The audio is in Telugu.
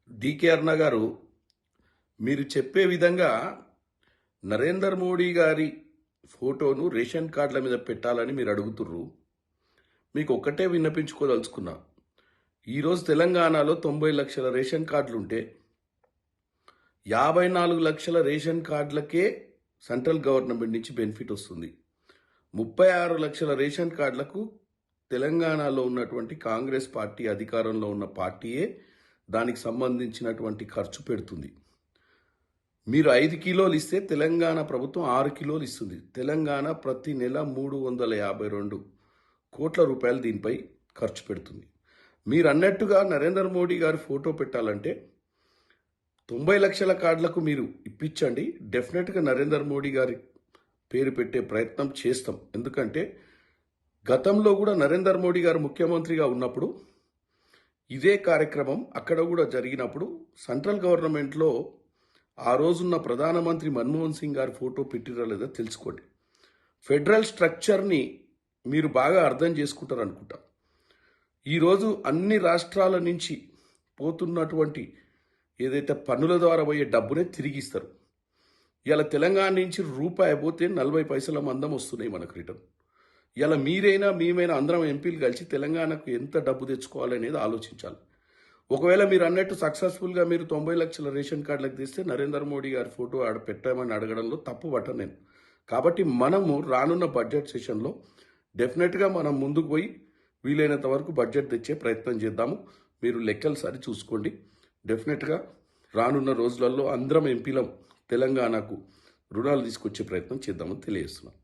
డికే అరుణ గారు, మీరు చెప్పే విధంగా నరేందర్ మోడీ గారి ఫోటోను రేషన్ కార్డుల మీద పెట్టాలని మీరు అడుగుతుర్రు. మీకు ఒక్కటే విన్నపించుకోదలుచుకున్నా. ఈరోజు తెలంగాణలో 90 లక్షల రేషన్ కార్డులుంటే 54 లక్షల రేషన్ కార్డులకే సెంట్రల్ గవర్నమెంట్ నుంచి బెనిఫిట్ వస్తుంది. 36 లక్షల రేషన్ కార్డులకు తెలంగాణలో ఉన్నటువంటి కాంగ్రెస్ పార్టీ అధికారంలో ఉన్న పార్టీయే దానికి సంబంధించినటువంటి ఖర్చు పెడుతుంది. మీరు 5 కిలోలు ఇస్తే తెలంగాణ ప్రభుత్వం 6 కిలోలు ఇస్తుంది. తెలంగాణ ప్రతి నెల 352 కోట్ల రూపాయలు దీనిపై ఖర్చు పెడుతుంది. మీరు అన్నట్టుగా నరేందర్ మోడీ గారి ఫోటో పెట్టాలంటే 90 లక్షల కార్డులకు మీరు ఇప్పించండి. డెఫినెట్గా నరేందర్ మోడీ గారి పేరు పెట్టే ప్రయత్నం చేస్తాం. ఎందుకంటే గతంలో కూడా నరేందర్ మోడీ గారు ముఖ్యమంత్రిగా ఉన్నప్పుడు ఇదే కార్యక్రమం అక్కడ కూడా జరిగినప్పుడు సెంట్రల్ గవర్నమెంట్లో ఆ రోజున్న ప్రధానమంత్రి మన్మోహన్ సింగ్ గారి ఫోటో పెట్టిరా లేదా తెలుసుకోండి. ఫెడరల్ స్ట్రక్చర్ని మీరు బాగా అర్థం చేసుకుంటారు అనుకుంటా. ఈరోజు అన్ని రాష్ట్రాల నుంచి పోతున్నటువంటి ఏదైతే పన్నుల ద్వారా పోయే డబ్బునే తిరిగి ఇస్తారు. ఇలా తెలంగాణ నుంచి రూపాయి పోతే 40 పైసల మందం వస్తున్నాయి మనకు రిటర్న్. ఇలా మీరైనా మేమైనా అందరం ఎంపీలు కలిసి తెలంగాణకు ఎంత డబ్బు తెచ్చుకోవాలనేది ఆలోచించాలి. ఒకవేళ మీరు అన్నట్టు సక్సెస్ఫుల్గా మీరు 90 లక్షల రేషన్ కార్డులకు తీస్తే నరేందర్ మోడీ గారి ఫోటో పెట్టామని అడగడంలో తప్పు పట్టను నేను. కాబట్టి మనము రానున్న బడ్జెట్ సెషన్లో డెఫినెట్గా మనం ముందుకు పోయి వీలైనంత వరకు బడ్జెట్ తెచ్చే ప్రయత్నం చేద్దాము. మీరు లెక్కలు సరి చూసుకోండి. డెఫినెట్గా రానున్న రోజులలో అందరం ఎంపీలం తెలంగాణకు రుణాలు తీసుకొచ్చే ప్రయత్నం చేద్దామని తెలియజేస్తున్నాం.